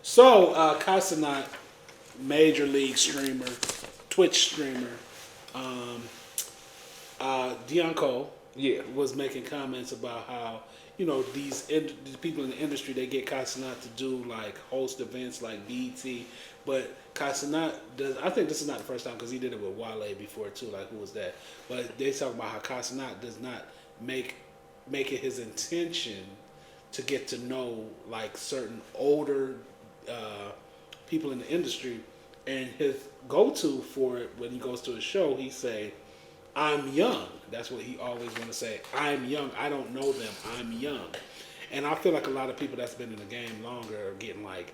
So, Kai Cenat, major league streamer, Twitch streamer, um, Deon Cole, was making comments about how these people in the industry, they get Kai Cenat to do like host events like BET, but Kai Cenat does. I think this is not the first time because he did it with Wale before too. Like who was that? But they talk about how Kai Cenat does not make it his intention to get to know like certain older people in the industry, and his go-to for it when he goes to a show, he say, "I'm young." That's what he always want to say. "I'm young. I don't know them. I'm young." And I feel like a lot of people that's been in the game longer are getting like,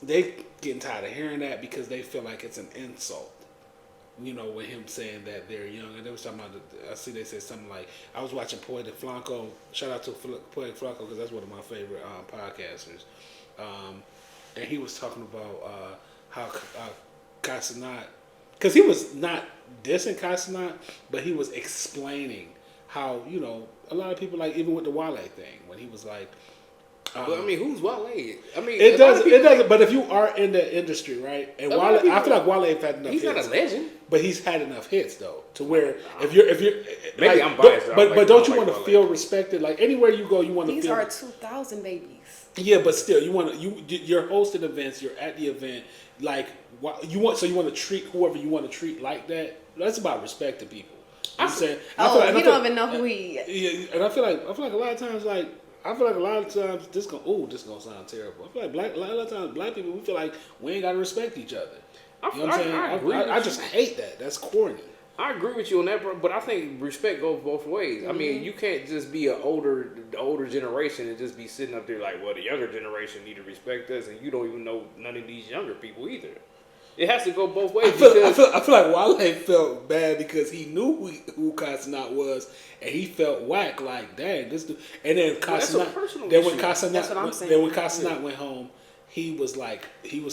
they getting tired of hearing that because they feel like it's an insult. With him saying that they're young. And they was talking about, I see they said something like, I was watching Poetic Flacco. Shout out to Poetic Flacco because that's one of my favorite podcasters. And he was talking about how Kai Cenat, because he was not dissing Kai Cenat, but he was explaining how, a lot of people, like, even with the Wale thing, when he was like, but I mean, who's Wale? I mean, it doesn't. But if you are in the industry, right? And Wale, I feel like Wale have had enough. He's hits, not a legend, but he's had enough hits though, to where if you're maybe like, I'm biased. But don't you want to feel respected? Like anywhere you go, you want to feel. These are 2,000 babies. Yeah, but still, you're hosting events. You're at the event. Like you want to treat whoever you want to treat like that. That's about respect to people. I'm saying. You don't even know who he is. Yeah, and I feel like a lot of times this gonna sound terrible. I feel like a lot of times black people, we feel like we ain't gotta respect each other. You know what I'm saying? I just hate that. That's corny. I agree with you on that, but I think respect goes both ways. Mm-hmm. I mean, you can't just be the older generation and just be sitting up there like, well, the younger generation need to respect us, and you don't even know none of these younger people either. It has to go both ways. I feel like Wale felt bad because he knew who Kai Cenat was, and he felt whack. Like, dang, this dude. And then Kai Cenat. When Kai Cenat went home, he was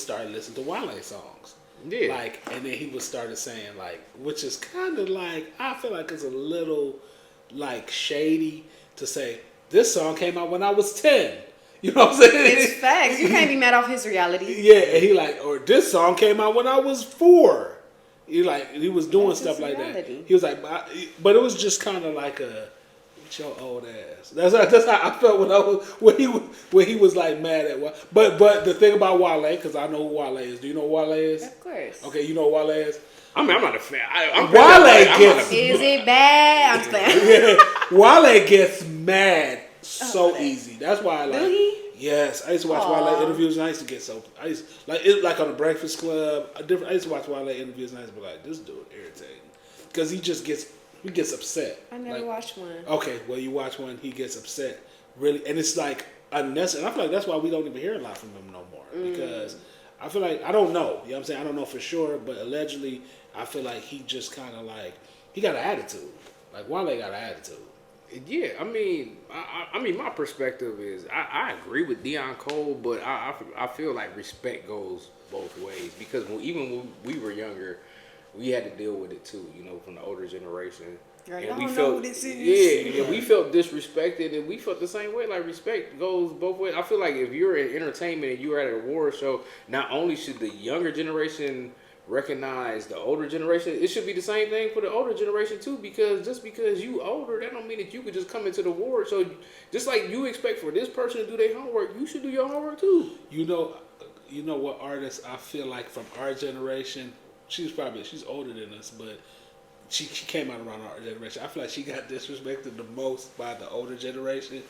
started listening to Wale songs. Yeah. Like, and then he was started saying like, which is kind of like, I feel like it's a little like shady to say this song came out when I was 10. You know what I'm saying? It's facts. You can't be mad off his reality. Yeah, and he like, or this song came out when I was 4. He was doing That's stuff like reality. that. He was like, but it was just kind of like a, "With your old ass." That's how I felt when he was like mad at Wale. But the thing about Wale, because I know who Wale is. Do you know who Wale is? Of course. Okay, you know who Wale is. I mean, I'm not a fan. Is it bad? I'm playing. Yeah, Wale gets mad so easy. That's why I like. Do he? Yes, I used to watch Wale interviews, and I used to get so like on the Breakfast Club. I used to watch Wale interviews, and I used to be like, this dude irritating because he gets upset. I never watched one. Okay, well you watch one, he gets upset really, and it's like unnecessary. And I feel like that's why we don't even hear a lot from him no more because I feel like I don't know. You know what I'm saying? I don't know for sure, but allegedly, I feel like he just kind of like he got an attitude. Like Wale got an attitude. Yeah, I mean, my perspective is I agree with Deon Cole, but I feel like respect goes both ways because even when we were younger, we had to deal with it too, from the older generation. Right. And I we don't felt, know who this is. Yeah, we felt disrespected, and we felt the same way. Like respect goes both ways. I feel like if you're in entertainment and you're at an award show, not only should the younger generation recognize the older generation, it should be the same thing for the older generation too, because just because you older, that don't mean that you could just come into the award. So just like you expect for this person to do their homework, you should do your homework too. You know what artist I feel like from our generation, she's older than us, but she came out around our generation. I feel like she got disrespected the most by the older generation.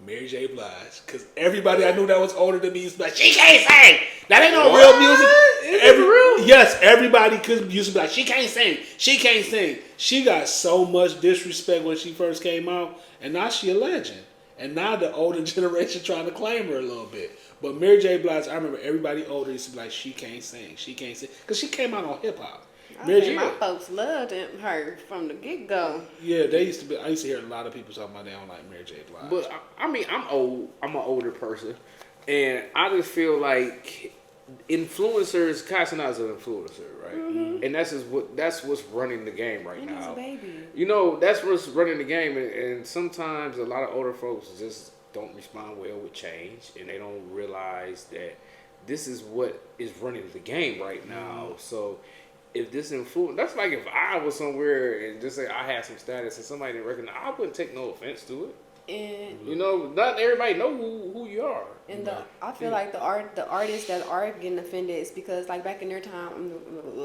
Mary J. Blige, because everybody I knew that was older than me used to be like, she can't sing. That ain't no real music. Real? Yes, everybody used to be like, she can't sing. She can't sing. She got so much disrespect when she first came out, and now she a legend. And now the older generation trying to claim her a little bit. But Mary J. Blige, I remember everybody older used to be like, she can't sing. She can't sing. Because she came out on hip hop. My folks loved her from the get-go. Yeah, I used to hear a lot of people talking about they don't like Mary J. Blige. But I mean, I'm old. I'm an older person, and I just feel like influencers. Kai Cenat is an influencer, right? Mm-hmm. And that's what's running the game right now. He's a baby. That's what's running the game, and sometimes a lot of older folks just don't respond well with change, and they don't realize that this is what is running the game right now. So if this influence, that's like if I was somewhere and just say I had some status and somebody didn't recognize, I wouldn't take no offense to it. And you know, not everybody know who you are. And I feel like the artists that are getting offended is because, like, back in their time,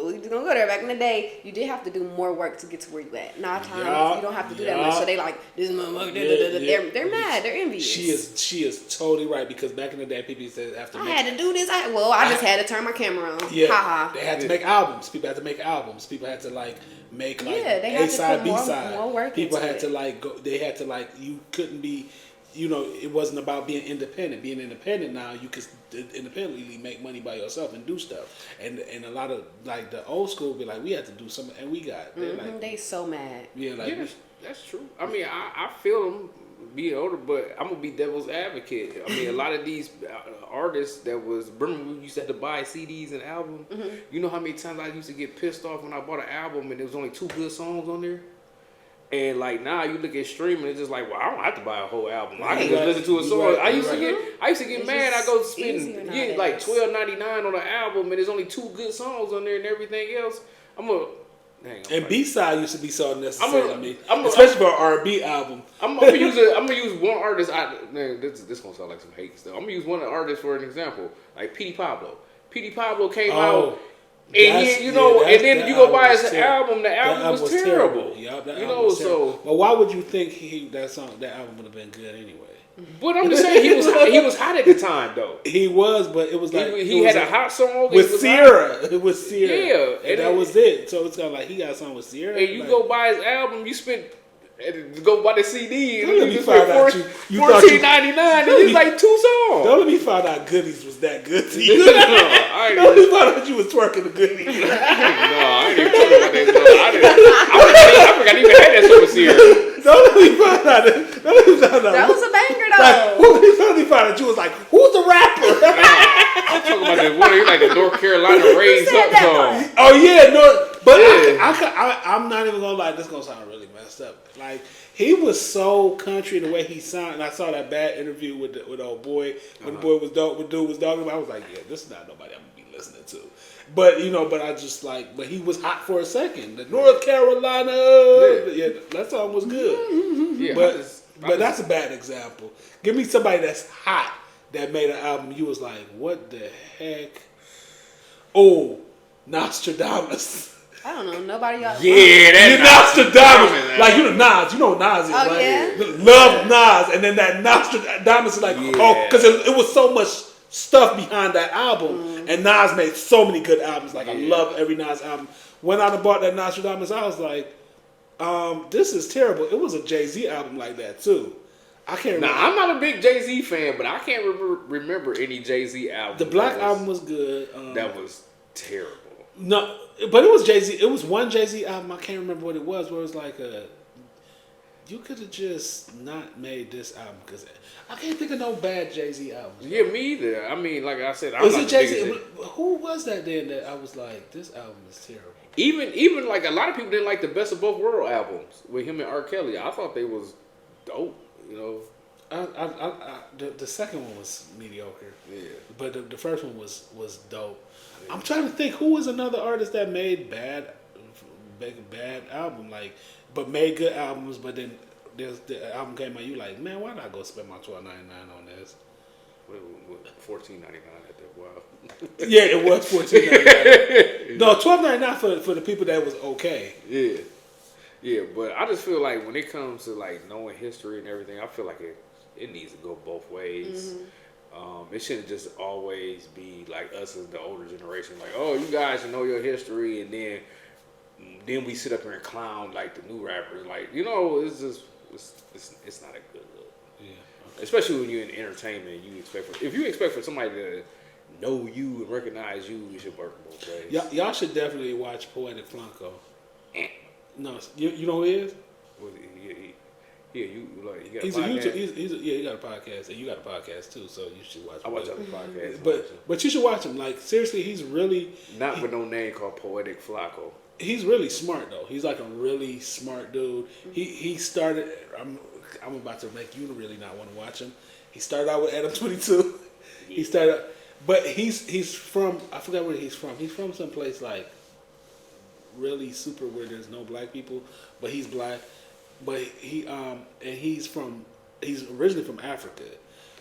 we just gonna go there. Back in the day, you did have to do more work to get to where you at. Nowadays, you don't have to do that much. So they like this motherfucker. They're mad. They're envious. She is totally right, because back in the day, people used to have to. I had to do this. I just had to turn my camera on. Yeah, ha. They had to make albums. People had to make albums. People had to like make like they had A-side, to put B-side. more work People into had it. to like go. They had to like. You couldn't be. You know, it wasn't about being independent. Being independent now, you could independently make money by yourself and do stuff. And a lot of like the old school be like, we had to do something, and we got. Like, they so mad. Yeah, like that's true. I mean, I feel them being older, but I'm gonna be devil's advocate. I mean, a lot of these artists that was, remember we used to have to buy CDs and albums. You know how many times I used to get pissed off when I bought an album and there was only 2 good songs on there. And like now you look at streaming, it's just like, well, I don't have to buy a whole album. I can just listen to a song. Right, I used to get mad. I go spend like $12.99 on an album, and there's only 2 good songs on there, and everything else. And B-side used to be so unnecessary to me, especially for an R&B album. I'm gonna use one artist. This gonna sound like some hate stuff. I'm gonna use one artist for an example, like Petey Pablo. Petey Pablo came out. And then you go buy his album. The album was terrible. Yeah, that you album know, was so. Terrible. Well, why would you think that album would have been good anyway? But I'm just saying he was hot at the time though. He was, but it was like he had a hot song with Sierra. It was Sierra. Yeah, and that was it. So it's kind of like he got a song with Sierra. And you go buy his album, you spent. Go buy the CD and you spent $14.99 and it's like 2 songs. Don't let me find out Goodies was that good to you. Don't let me find out you was twerking the Goodies. No, I ain't even talking about that. I forgot I even had that song with Sierra. Don't let me find out. That was a banger though. Let me find out you was like, who's the rapper? I'm talking about the one like the North Carolina Raised Up song. Oh yeah, but I'm not even gonna lie. This gonna sound really messed up. Like he was so country in the way he sounded. And I saw that bad interview with old boy when the boy was dude was dogging him. I was like, yeah, this is not nobody I'm gonna be listening to. But but I just like, but he was hot for a second. The North Carolina, that song was good. Yeah, but that's a bad example. Give me somebody that's hot that made an album. You was like, what the heck? Oh, Nostradamus. I don't know. Nobody else. Yeah, that's Nostradamus. Like, Nas. You know who Nas is, right? Yeah. Love Nas. And then that Nostradamus is like, because it was so much stuff behind that album. And Nas made so many good albums. Like, I love every Nas album. When I bought that Nostradamus, I was like, this is terrible. It was a Jay-Z album like that, too. I can't remember. Nah, I'm not a big Jay-Z fan, but I can't remember any Jay-Z album. The Black album was good. That was terrible. No, but it was Jay-Z. It was one Jay-Z album. I can't remember what it was. Where it was like you could have just not made this album, because I can't think of no bad Jay-Z albums. Yeah, me either. I mean, like I said, was it Jay-Z? Who was that then that I was like, this album is terrible? Even like a lot of people didn't like the Best of Both World albums with him and R. Kelly. I thought they was dope. You know, The second one was mediocre. Yeah, but the first one was dope. I'm trying to think who was another artist that made bad album, like, but made good albums. But then the album came out, you like, man, why not go spend my $12.99 on this? $14.99 at that. Wow. Yeah, it was $14.99. No, $12.99 for the people that was okay. Yeah. Yeah, but I just feel like when it comes to like knowing history and everything, I feel like it needs to go both ways. It shouldn't just always be like us as the older generation, like, oh, you guys should know your history, and then we sit up here and clown like the new rappers. Like, you know, it's just it's not a good look. Yeah, okay. Especially when you're in entertainment, if you expect for somebody to know you and recognize you, you should work both ways. Y'all should definitely watch Poetic Flunko. No, you know who he is? You got a he's podcast? a YouTube. He got a podcast, and you got a podcast too. So you should watch. I watch other podcasts, but you should watch him. Like, seriously, he's really with no name called Poetic Flacco. He's really smart though. He's like a really smart dude. He started. I'm about to make you really not want to watch him. He started out with Adam 22. He started, but he's from, I forgot where he's from. He's from someplace like really super where there's no black people, but he's black. But he's originally from Africa,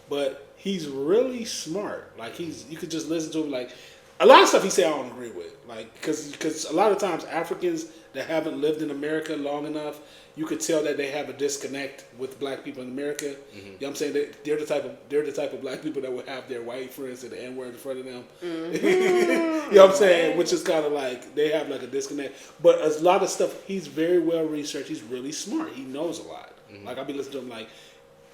but he's really smart. Like you could just listen to him. Like a lot of stuff he say I don't agree with. Like because a lot of times Africans that haven't lived in America long enough, you could tell that they have a disconnect with black people in America. Mm-hmm. You know what I'm saying? They're the type of black people that would have their white friends say the N-word in front of them. Mm-hmm. You know what I'm saying? Which is kind of like they have like a disconnect. But a lot of stuff, he's very well researched. He's really smart. He knows a lot. Mm-hmm. Like I'll be listening to him like,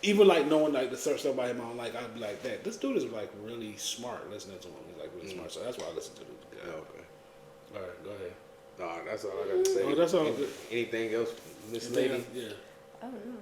even like knowing like the stuff about him, I'm like I'd be like that. This dude is like really smart. Listening to him, he's like really smart. So that's why I listen to him. Yeah. Okay. All right, go ahead. No, that's all I got to say. Oh, that's all good. Anything else, Miss Lady? Yeah. I don't know.